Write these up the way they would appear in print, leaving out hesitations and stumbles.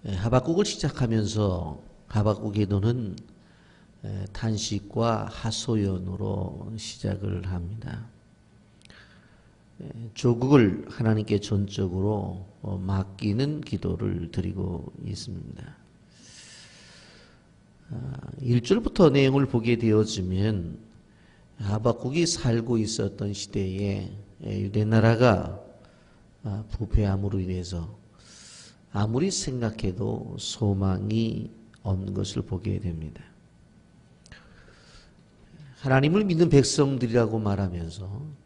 하박국을 시작하면서 하박국 기도는 탄식과 하소연으로 시작을 합니다. 조국을 하나님께 전적으로 맡기는 기도를 드리고 있습니다. 1절부터 내용을 보게 되어지면 하박국이 살고 있었던 시대에 유대나라가 부패함으로 인해서 아무리 생각해도 소망이 없는 것을 보게 됩니다. 하나님을 믿는 백성들이라고 말하면서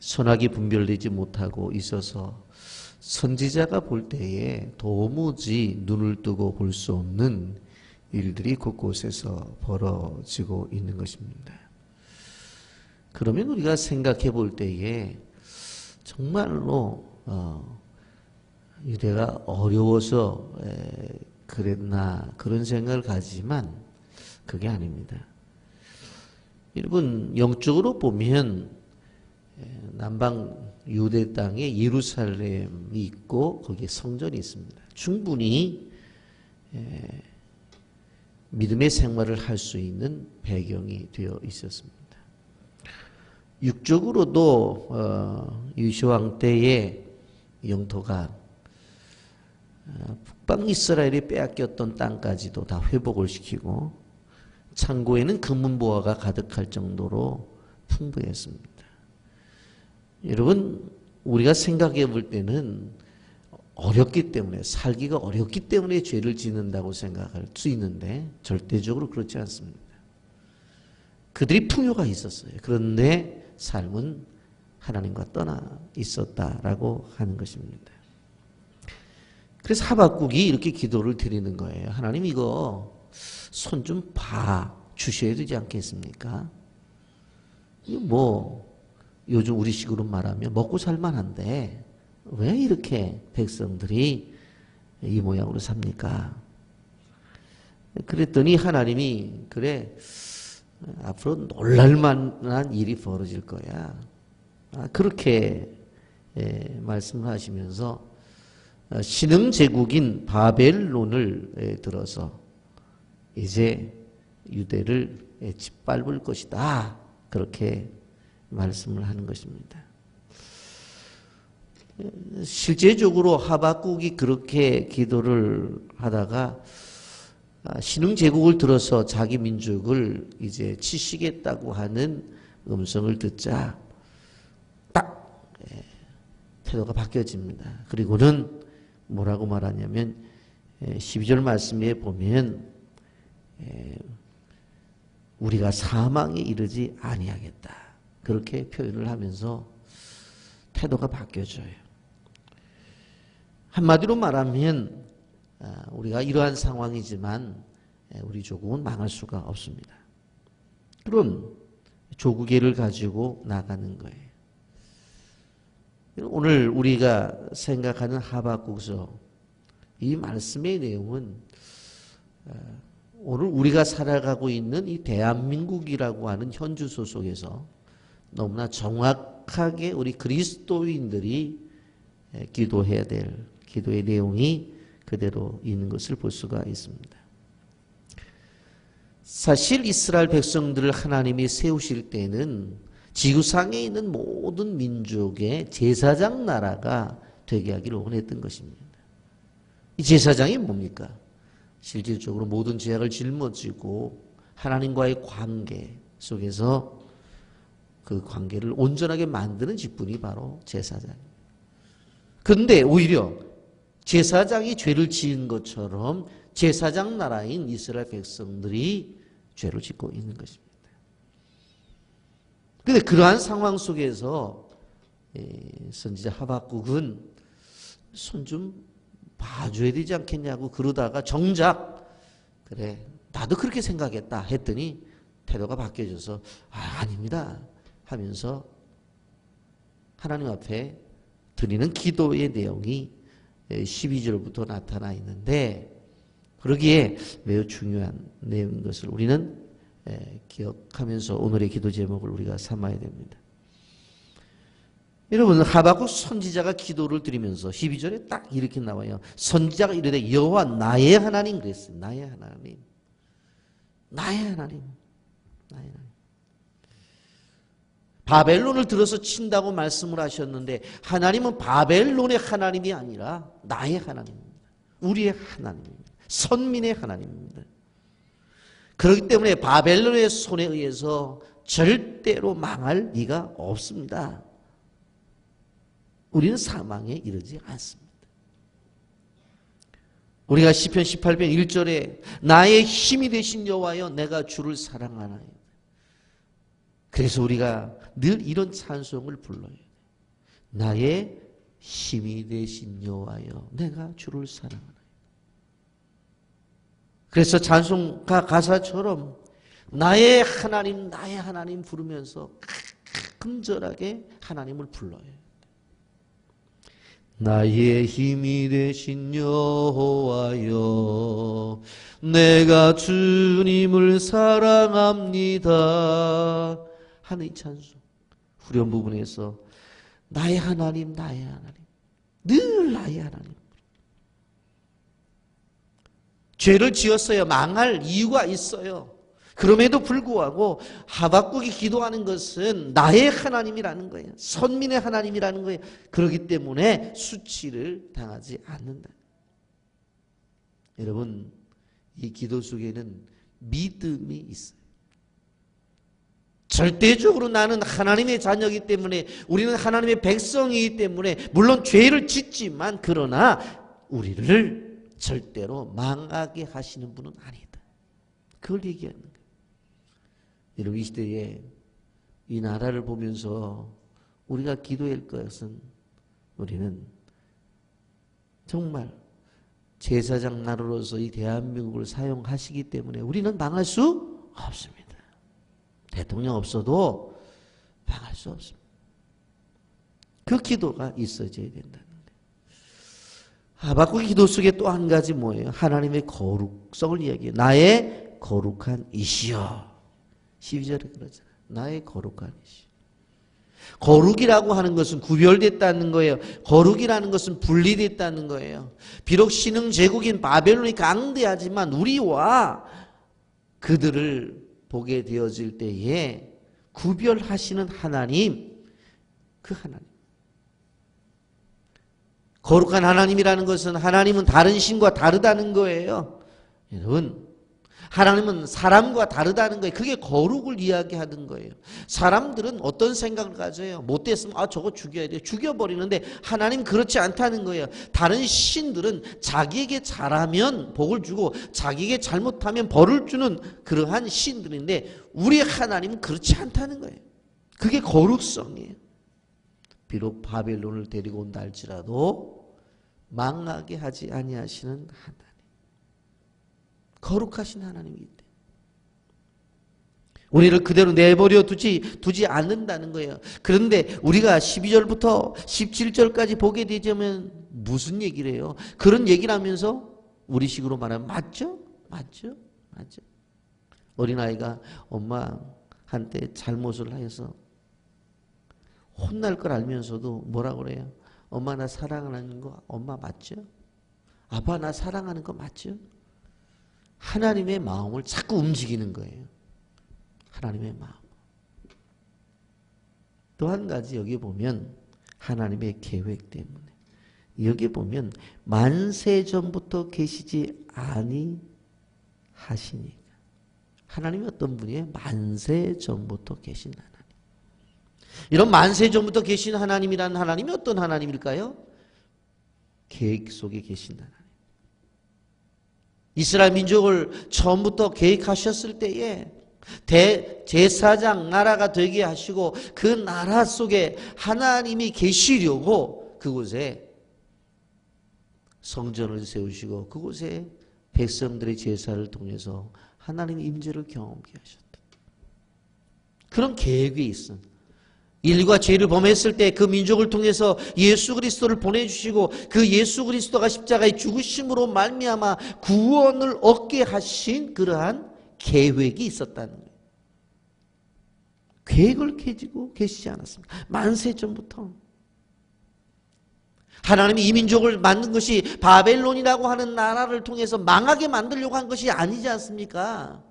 선악이 분별되지 못하고 있어서 선지자가 볼 때에 도무지 눈을 뜨고 볼 수 없는 일들이 곳곳에서 벌어지고 있는 것입니다. 그러면 우리가 생각해 볼 때에 정말로 유대가 어려워서 그랬나 그런 생각을 가지만 그게 아닙니다. 여러분 영적으로 보면 남방 유대 땅에 예루살렘이 있고 거기에 성전이 있습니다. 충분히 믿음의 생활을 할 수 있는 배경이 되어 있었습니다. 육적으로도 요시왕 때의 영토가 북방 이스라엘이 빼앗겼던 땅까지도 다 회복을 시키고 창고에는 금은보화가 가득할 정도로 풍부했습니다. 여러분 우리가 생각해 볼 때는 어렵기 때문에 살기가 어렵기 때문에 죄를 짓는다고 생각할 수 있는데 절대적으로 그렇지 않습니다. 그들이 풍요가 있었어요. 그런데 삶은 하나님과 떠나 있었다라고 하는 것입니다. 그래서 하박국이 이렇게 기도를 드리는 거예요. 하나님 이거 손 좀 봐 주셔야 되지 않겠습니까? 뭐 요즘 우리식으로 말하면 먹고 살만한데 왜 이렇게 백성들이 이 모양으로 삽니까? 그랬더니 하나님이 그래 앞으로 놀랄만한 일이 벌어질 거야. 그렇게 말씀을 하시면서 신흥 제국인 바벨론을 들어서 이제 유대를 짓밟을 것이다. 그렇게 말씀을 하는 것입니다. 실제적으로 하박국이 그렇게 기도를 하다가 신흥 제국을 들어서 자기 민족을 이제 치시겠다고 하는 음성을 듣자 딱 태도가 바뀌어집니다. 그리고는 뭐라고 말하냐면 12절 말씀에 보면 우리가 사망에 이르지 아니하겠다. 그렇게 표현을 하면서 태도가 바뀌어져요. 한마디로 말하면 우리가 이러한 상황이지만 우리 조국은 망할 수가 없습니다. 그런 조국애를 가지고 나가는 거예요. 오늘 우리가 생각하는 하박국서 이 말씀의 내용은 오늘 우리가 살아가고 있는 이 대한민국이라고 하는 현주 소속에서 너무나 정확하게 우리 그리스도인들이 기도해야 될 기도의 내용이 그대로 있는 것을 볼 수가 있습니다. 사실 이스라엘 백성들을 하나님이 세우실 때는 지구상에 있는 모든 민족의 제사장 나라가 되게 하기를 원했던 것입니다. 이 제사장이 뭡니까? 실질적으로 모든 죄악을 짊어지고 하나님과의 관계 속에서 그 관계를 온전하게 만드는 직분이 바로 제사장입니다. 그런데 오히려 제사장이 죄를 지은 것처럼 제사장 나라인 이스라엘 백성들이 죄를 짓고 있는 것입니다. 그런데 그러한 상황 속에서 선지자 하박국은 손 좀 봐줘야 되지 않겠냐고 그러다가 정작 그래 나도 그렇게 생각했다 했더니 태도가 바뀌어져서 아닙니다 하면서 하나님 앞에 드리는 기도의 내용이 12절부터 나타나 있는데 그러기에 매우 중요한 내용인 것을 우리는 기억하면서 오늘의 기도 제목을 우리가 삼아야 됩니다. 여러분, 하박국 선지자가 기도를 드리면서 12절에 딱 이렇게 나와요. 선지자가 이르되 여호와 나의 하나님 그랬어요. 나의 하나님. 나의 하나님. 나의 하나님. 바벨론을 들어서 친다고 말씀을 하셨는데 하나님은 바벨론의 하나님이 아니라 나의 하나님입니다. 우리의 하나님입니다. 선민의 하나님입니다. 그렇기 때문에 바벨론의 손에 의해서 절대로 망할 리가 없습니다. 우리는 사망에 이르지 않습니다. 우리가 시편 18편 1절에 나의 힘이 되신 여호와여 내가 주를 사랑하나이다. 그래서 우리가 늘 이런 찬송을 불러야 돼. 나의 힘이 되신 여호와여 내가 주를 사랑하나이다. 그래서 찬송가 가사처럼 나의 하나님 부르면서 간절하게 하나님을 불러요. 나의 힘이 되신 여호와여 내가 주님을 사랑합니다 하는 이 찬송 후렴 부분에서 나의 하나님 늘 나의 하나님. 죄를 지었어요. 망할 이유가 있어요. 그럼에도 불구하고 하박국이 기도하는 것은 나의 하나님이라는 거예요. 선민의 하나님이라는 거예요. 그렇기 때문에 수치를 당하지 않는다. 여러분, 이 기도 속에는 믿음이 있어요. 절대적으로 나는 하나님의 자녀이기 때문에 우리는 하나님의 백성이기 때문에 물론 죄를 짓지만 그러나 우리를 절대로 망하게 하시는 분은 아니다. 그걸 얘기하는 거예요. 여러분, 이 시대에 이 나라를 보면서 우리가 기도할 것은 우리는 정말 제사장 나라로서 이 대한민국을 사용하시기 때문에 우리는 망할 수 없습니다. 대통령 없어도 망할 수 없습니다. 그 기도가 있어져야 된다는 거예요. 하박국의 기도 속에 또 한 가지 뭐예요? 하나님의 거룩성을 이야기해요. 나의 거룩한 이시여. 12절에 그러잖아요. 나의 거룩한 이시여. 거룩이라고 하는 것은 구별됐다는 거예요. 거룩이라는 것은 분리됐다는 거예요. 비록 신흥 제국인 바벨론이 강대하지만 우리와 그들을 보게 되어질 때에 구별하시는 하나님, 그 하나님. 거룩한 하나님이라는 것은 하나님은 다른 신과 다르다는 거예요. 여러분, 하나님은 사람과 다르다는 거예요. 그게 거룩을 이야기하는 거예요. 사람들은 어떤 생각을 가져요? 못됐으면 저거 죽여야 돼요. 죽여버리는데 하나님 그렇지 않다는 거예요. 다른 신들은 자기에게 잘하면 복을 주고 자기에게 잘못하면 벌을 주는 그러한 신들인데 우리 하나님은 그렇지 않다는 거예요. 그게 거룩성이에요. 비록 바벨론을 데리고 온다 할지라도 망하게 하지 아니하시는 하나님. 거룩하신 하나님이기 때문에 우리를 그대로 내버려 두지 않는다는 거예요. 그런데 우리가 12절부터 17절까지 보게 되자면 무슨 얘기를 해요? 그런 얘기를 하면서 우리식으로 말하면 맞죠? 어린아이가 엄마한테 잘못을 해서 혼날 걸 알면서도 뭐라고 그래요? 엄마 나 사랑하는 거 엄마 맞죠? 아빠 나 사랑하는 거 맞죠? 하나님의 마음을 자꾸 움직이는 거예요. 하나님의 마음. 또 한 가지 여기 보면 하나님의 계획 때문에 여기 보면 만세 전부터 계시지 아니하시니까. 하나님이 어떤 분이에요? 만세 전부터 계신 하나님. 이런 만세 전부터 계신 하나님이라는 하나님이 어떤 하나님일까요? 계획 속에 계신 하나님. 이스라엘 민족을 처음부터 계획하셨을 때에 제사장 나라가 되게 하시고 그 나라 속에 하나님이 계시려고 그곳에 성전을 세우시고 그곳에 백성들의 제사를 통해서 하나님의 임재를 경험케 하셨다. 그런 계획이 있습니다. 인류가 죄를 범했을 때 그 민족을 통해서 예수 그리스도를 보내주시고 그 예수 그리스도가 십자가에 죽으심으로 말미암아 구원을 얻게 하신 그러한 계획이 있었다는 거예요. 계획을 가지고 계시지 않았습니다. 만세 전부터. 하나님이 이 민족을 만든 것이 바벨론이라고 하는 나라를 통해서 망하게 만들려고 한 것이 아니지 않습니까?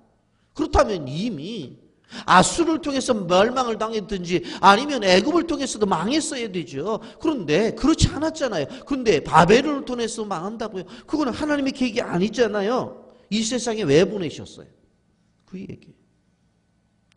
그렇다면 이미 아수르를 통해서 멸망을 당했든지 아니면 애굽을 통해서도 망했어야 되죠. 그런데 그렇지 않았잖아요. 그런데 바벨론을 통해서 망한다고요? 그거는 하나님의 계획이 아니잖아요. 이 세상에 왜 보내셨어요? 그 얘기예요.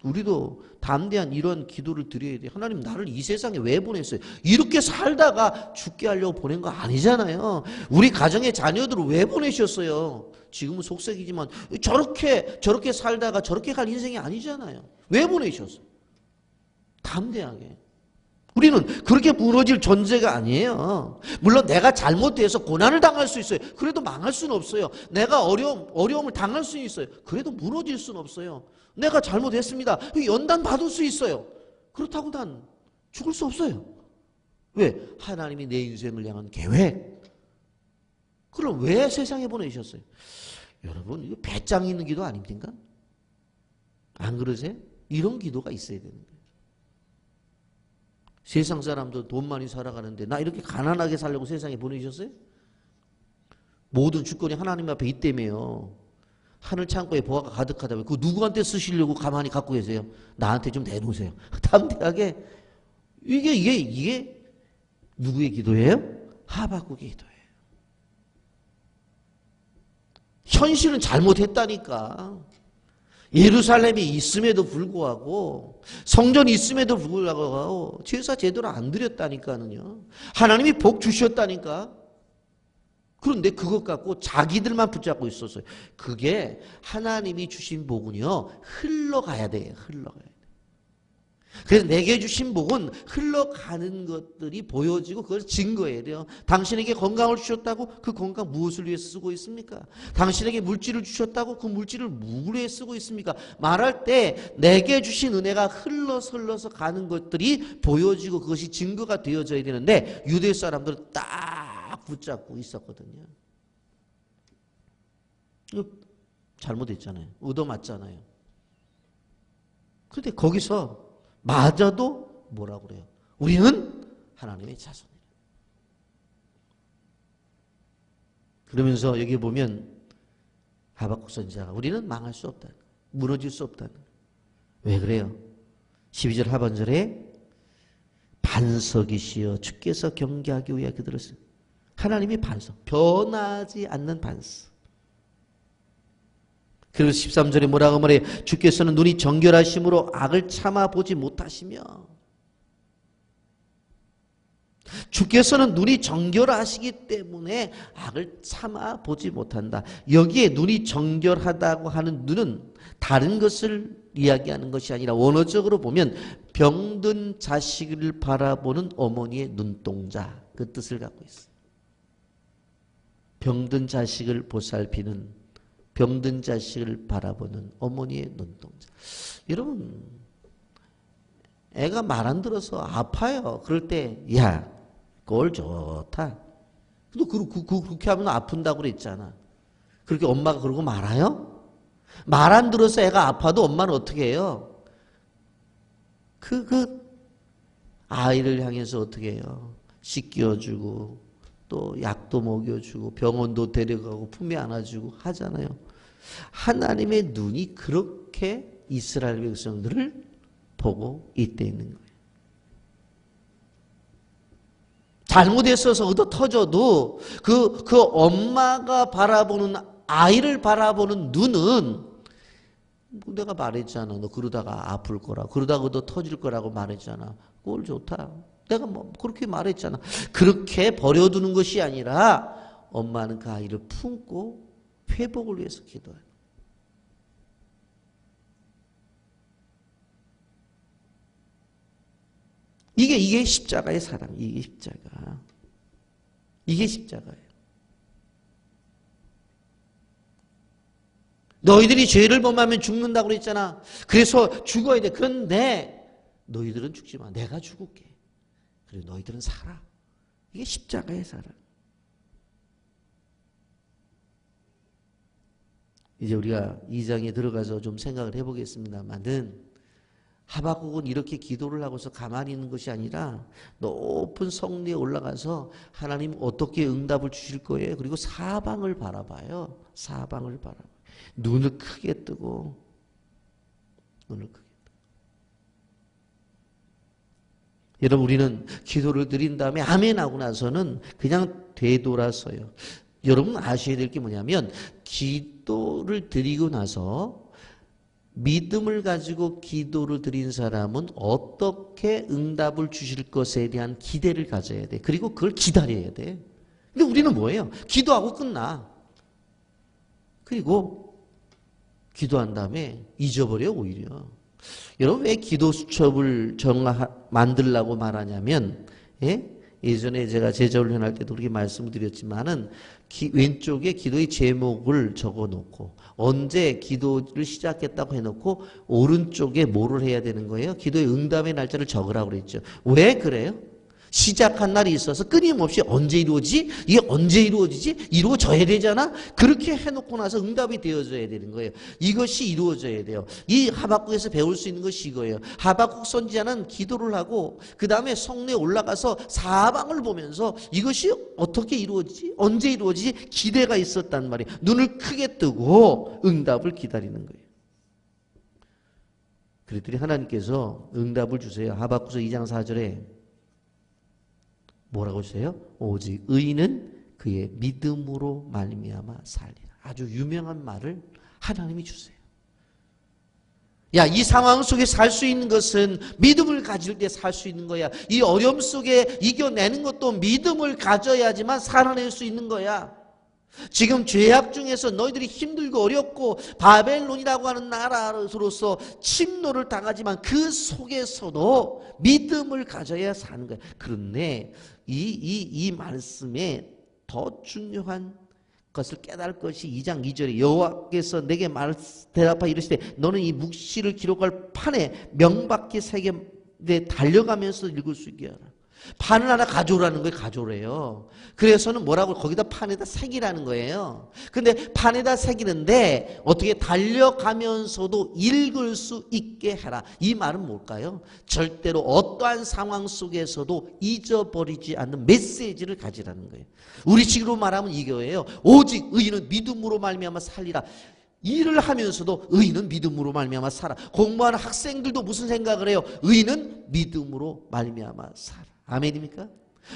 우리도 담대한 이런 기도를 드려야 돼요. 하나님, 나를 이 세상에 왜 보냈어요? 이렇게 살다가 죽게 하려고 보낸 거 아니잖아요. 우리 가정의 자녀들을 왜 보내셨어요? 지금은 속색이지만 저렇게 살다가 저렇게 갈 인생이 아니잖아요. 왜 보내셨어요? 담대하게. 우리는 그렇게 무너질 존재가 아니에요. 물론 내가 잘못해서 고난을 당할 수 있어요. 그래도 망할 수는 없어요. 내가 어려움을 당할 수 있어요. 그래도 무너질 수는 없어요. 내가 잘못했습니다. 연단 받을 수 있어요. 그렇다고 난 죽을 수 없어요. 왜? 하나님이 내 인생을 향한 계획. 그럼 왜 세상에 보내셨어요? 여러분, 이거 배짱 있는 기도 아닙니까? 안 그러세요? 이런 기도가 있어야 되는 거예요. 세상 사람도 돈 많이 살아가는데 나 이렇게 가난하게 살려고 세상에 보내셨어요? 모든 주권이 하나님 앞에 있다며요. 하늘 창고에 보화가 가득하다며. 그거 누구한테 쓰시려고 가만히 갖고 계세요? 나한테 좀 내놓으세요. 담대하게. 이게 누구의 기도예요? 하박국의 기도예요. 현실은 잘못했다니까. 예루살렘이 있음에도 불구하고, 성전이 있음에도 불구하고 제사 제대로 안 드렸다니까는요. 하나님이 복 주셨다니까. 그런데 그것 갖고 자기들만 붙잡고 있었어요. 그게 하나님이 주신 복은요, 흘러가야 돼요. 흘러가야 돼요. 그래서 내게 주신 복은 흘러가는 것들이 보여지고 그걸 증거해야 돼요. 당신에게 건강을 주셨다고 그 건강 무엇을 위해 쓰고 있습니까? 당신에게 물질을 주셨다고 그 물질을 무엇을 위해 쓰고 있습니까? 말할 때 내게 주신 은혜가 흘러서 가는 것들이 보여지고 그것이 증거가 되어져야 되는데 유대 사람들은 딱 붙잡고 있었거든요. 잘못했잖아요. 얻어맞잖아요. 그런데 거기서 맞아도 뭐라고 그래요? 우리는 하나님의 자손이다. 그러면서 여기 보면 하박국 선지자가 우리는 망할 수 없다. 무너질 수 없다. 왜 그래요? 12절 하반절에 반석이시여 주께서 경계하기 위해 그들을 하나님이 반석, 변하지 않는 반석. 그리고 13절에 뭐라고 말해요? 주께서는 눈이 정결하심으로 악을 참아보지 못하시며, 주께서는 눈이 정결하시기 때문에 악을 참아보지 못한다. 여기에 눈이 정결하다고 하는 눈은 다른 것을 이야기하는 것이 아니라 원어적으로 보면 병든 자식을 바라보는 어머니의 눈동자, 그 뜻을 갖고 있어요. 병든 자식을 보살피는, 병든 자식을 바라보는 어머니의 눈동자. 여러분, 애가 말 안 들어서 아파요. 그럴 때, 야, 꼴 좋다. 너 그렇게 하면 아픈다고 그랬잖아. 그렇게 엄마가 그러고 말아요? 말 안 들어서 애가 아파도 엄마는 어떻게 해요? 아이를 향해서 어떻게 해요? 씻겨주고, 또 약도 먹여주고, 병원도 데려가고, 품에 안아주고 하잖아요. 하나님의 눈이 그렇게 이스라엘 백성들을 보고 있다는 거예요. 잘못했어서 얻어 터져도 그 엄마가 바라보는, 아이를 바라보는 눈은 내가 말했잖아. 너 그러다가 아플 거라. 그러다가 얻어 터질 거라고 말했잖아. 꼴 좋다. 내가 뭐 그렇게 말했잖아. 그렇게 버려두는 것이 아니라 엄마는 그 아이를 품고 회복을 위해서 기도해요. 이게 십자가의 사랑. 이게 십자가. 이게 십자가예요. 너희들이 죄를 범하면 죽는다고 그랬잖아. 그래서 죽어야 돼. 그런데 너희들은 죽지 마. 내가 죽을게. 그리고 너희들은 살아. 이게 십자가의 사랑. 이제 우리가 2장에 들어가서 좀 생각을 해보겠습니다만은 하박국은 이렇게 기도를 하고서 가만히 있는 것이 아니라 높은 성리에 올라가서 하나님 어떻게 응답을 주실 거예요? 그리고 사방을 바라봐요. 사방을 바라봐요. 눈을 크게 뜨고 눈을 크게 뜨고. 여러분 우리는 기도를 드린 다음에 아멘 하고 나서는 그냥 되돌아서요. 여러분 아셔야 될 게 뭐냐면 기도를 드리고 나서 믿음을 가지고 기도를 드린 사람은 어떻게 응답을 주실 것에 대한 기대를 가져야 돼. 그리고 그걸 기다려야 돼. 근데 우리는 뭐예요? 기도하고 끝나. 그리고 기도한 다음에 잊어버려 오히려. 여러분 왜 기도 수첩을 만들라고 말하냐면 예전에 제가 제자훈련할 때도 그렇게 말씀을 드렸지만은 왼쪽에 기도의 제목을 적어놓고 언제 기도를 시작했다고 해놓고 오른쪽에 뭐를 해야 되는 거예요? 기도의 응답의 날짜를 적으라고 그랬죠. 왜 그래요? 시작한 날이 있어서 끊임없이 언제 이루어지지? 이게 언제 이루어지지? 이루어져야 되잖아? 그렇게 해놓고 나서 응답이 되어져야 되는 거예요. 이것이 이루어져야 돼요. 이 하박국에서 배울 수 있는 것이 이거예요. 하박국 선지자는 기도를 하고 그 다음에 성내에 올라가서 사방을 보면서 이것이 어떻게 이루어지지? 언제 이루어지지? 기대가 있었단 말이에요. 눈을 크게 뜨고 응답을 기다리는 거예요. 그랬더니 하나님께서 응답을 주세요. 하박국서 2장 4절에 뭐라고 주세요? 오직 의인은 그의 믿음으로 말미암아 살리라. 아주 유명한 말을 하나님이 주세요. 야, 이 상황 속에 살 수 있는 것은 믿음을 가질 때 살 수 있는 거야. 이 어려움 속에 이겨내는 것도 믿음을 가져야지만 살아낼 수 있는 거야. 지금 죄악 중에서 너희들이 힘들고 어렵고 바벨론이라고 하는 나라로서 침노를 당하지만 그 속에서도 믿음을 가져야 사는 거야. 그런데 이 말씀에 더 중요한 것을 깨달을 것이 2장 2절에 여호와께서 내게 대답하여 이르시되 너는 이 묵시를 기록할 판에 명밖에 새겨 달려가면서 읽을 수 있게 하라. 판을 하나 가져오라는 거예요. 가져오래요. 그래서는 뭐라고 거기다 판에다 새기라는 거예요. 근데 판에다 새기는데 어떻게 달려가면서도 읽을 수 있게 해라. 이 말은 뭘까요? 절대로 어떠한 상황 속에서도 잊어버리지 않는 메시지를 가지라는 거예요. 우리식으로 말하면 이거예요. 오직 의인은 믿음으로 말미암아 살리라. 일을 하면서도 의인은 믿음으로 말미암아 살아. 공부하는 학생들도 무슨 생각을 해요? 의인은 믿음으로 말미암아 살아. 아멘입니까?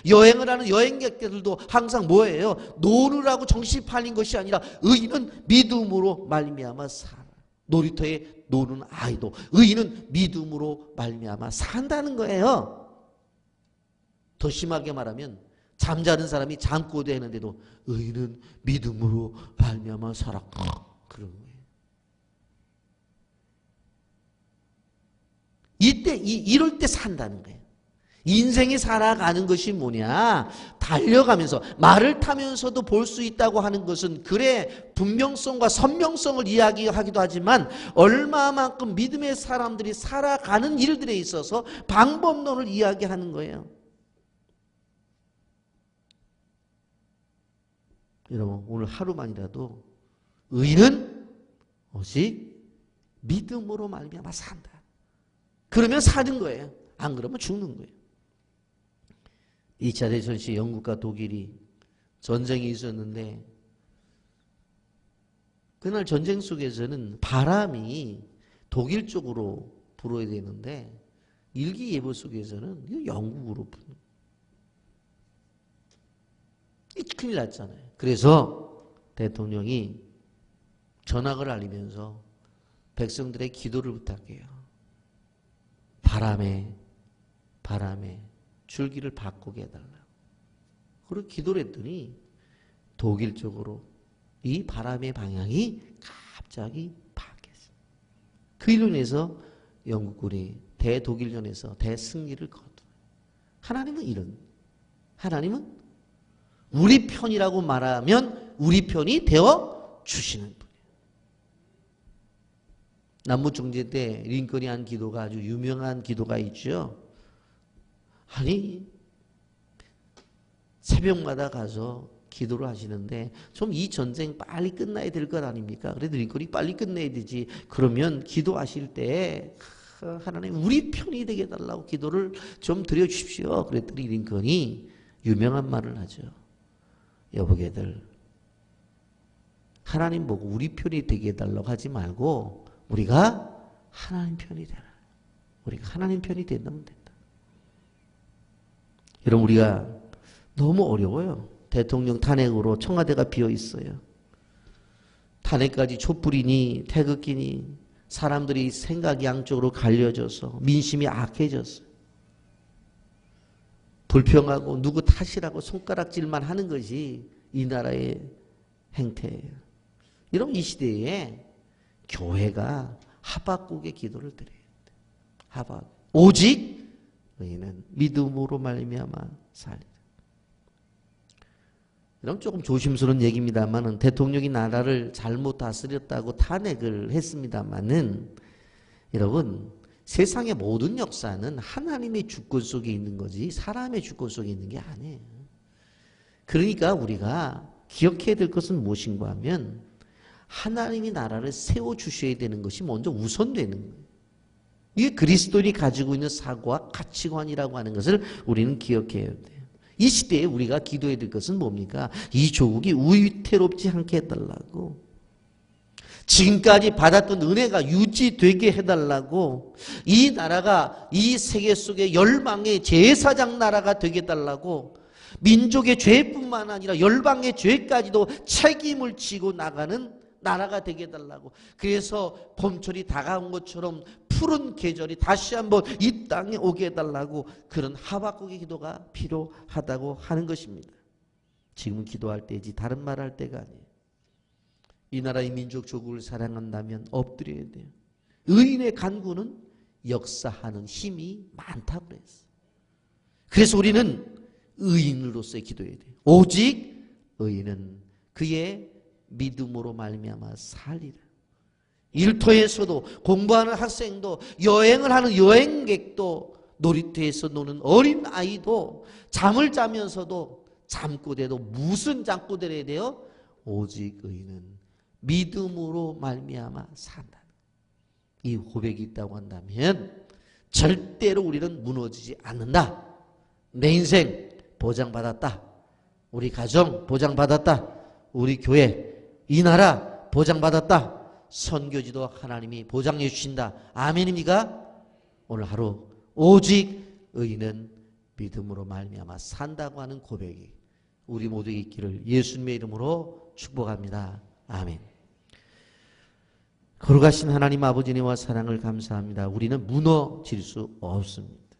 여행을 하는 여행객들도 항상 뭐예요? 노느라고 정신 팔린 것이 아니라 의인은 믿음으로 말미암아 살아. 놀이터에 노는 아이도 의인은 믿음으로 말미암아 산다는 거예요. 더 심하게 말하면 잠자는 사람이 잠꼬 대는데도 의인은 믿음으로 말미암아 살아. 그런 거예요. 이럴 때 산다는 거예요. 인생이 살아가는 것이 뭐냐? 달려가면서 말을 타면서도 볼 수 있다고 하는 것은 그래 분명성과 선명성을 이야기하기도 하지만 얼마만큼 믿음의 사람들이 살아가는 일들에 있어서 방법론을 이야기하는 거예요. 여러분 오늘 하루만이라도 의인은 오직 믿음으로 말미암아 산다. 그러면 사는 거예요. 안 그러면 죽는 거예요. 2차 대전 시 영국과 독일이 전쟁이 있었는데 그날 전쟁 속에서는 바람이 독일 쪽으로 불어야 되는데 일기예보 속에서는 영국으로 부는 거예요. 큰일 났잖아요. 그래서 대통령이 전학을 알리면서 백성들의 기도를 부탁해요. 바람에 줄기를 바꾸게 해달라고. 그리고 기도를 했더니 독일 쪽으로 이 바람의 방향이 갑자기 바뀌었어요. 그 일로 인해서 영국군이 대독일전에서 대승리를 거둬요. 하나님은 우리 편이라고 말하면 우리 편이 되어 주시는 분이에요. 남북정제 때 링컨이 한 기도가 아주 유명한 기도가 있죠. 아니 새벽마다 가서 기도를 하시는데 좀 이 전쟁 빨리 끝나야 될 것 아닙니까? 그래도 링컨이 빨리 끝내야 되지. 그러면 기도하실 때 하나님 우리 편이 되게 해달라고 기도를 좀 드려주십시오. 그랬더니 링컨이 유명한 말을 하죠. 여보게들, 하나님 보고 우리 편이 되게 해달라고 하지 말고 우리가 하나님 편이 되라. 우리가 하나님 편이 된다면 된다. 여러분, 우리가 너무 어려워요. 대통령 탄핵으로 청와대가 비어 있어요. 탄핵까지 촛불이니 태극기니 사람들이 생각이 양쪽으로 갈려져서 민심이 악해졌어요. 불평하고 누구 탓이라고 손가락질만 하는 것이 이 나라의 행태예요. 이런 이 시대에 교회가 하박국의 기도를 드려야 돼요. 하박, 오직 너희는 믿음으로 말미암아 살리라. 이런 조금 조심스러운 얘기입니다만은 대통령이 나라를 잘못 다스렸다고 탄핵을 했습니다만은 여러분, 세상의 모든 역사는 하나님의 주권 속에 있는 거지 사람의 주권 속에 있는 게 아니에요. 그러니까 우리가 기억해야 될 것은 무엇인가 하면 하나님이 나라를 세워주셔야 되는 것이 먼저 우선되는 거예요. 이게 그리스도인이 가지고 있는 사고와 가치관이라고 하는 것을 우리는 기억해야 돼요. 이 시대에 우리가 기도해야 될 것은 뭡니까? 이 조국이 위태롭지 않게 해달라고, 지금까지 받았던 은혜가 유지되게 해달라고, 이 나라가 이 세계 속에 열방의 제사장 나라가 되게 해달라고, 민족의 죄뿐만 아니라 열방의 죄까지도 책임을 지고 나가는 나라가 되게 해달라고. 그래서 봄철이 다가온 것처럼 푸른 계절이 다시 한번 이 땅에 오게 해달라고, 그런 하박국의 기도가 필요하다고 하는 것입니다. 지금은 기도할 때이지 다른 말 할 때가 아니에요. 이 나라의 민족 조국을 사랑한다면 엎드려야 돼요. 의인의 간구는 역사하는 힘이 많다고 그랬어요. 그래서 우리는 의인으로서의 기도해야 돼요. 오직 의인은 그의 믿음으로 말미암아 살리라. 일터에서도, 공부하는 학생도, 여행을 하는 여행객도, 놀이터에서 노는 어린 아이도, 잠을 자면서도 잠꼬대도 무슨 잠꼬대를 해야 돼요? 오직 의인은 믿음으로 말미암아 산다. 이 고백이 있다고 한다면 절대로 우리는 무너지지 않는다. 내 인생 보장받았다. 우리 가정 보장받았다. 우리 교회, 이 나라 보장받았다. 선교지도 하나님이 보장해 주신다. 아멘입니까? 오늘 하루 오직 의인은 믿음으로 말미암아 산다고 하는 고백이 우리 모두에게 있기를 예수님의 이름으로 축복합니다. 아멘. 거룩하신 하나님 아버지님과 사랑을 감사합니다. 우리는 무너질 수 없습니다.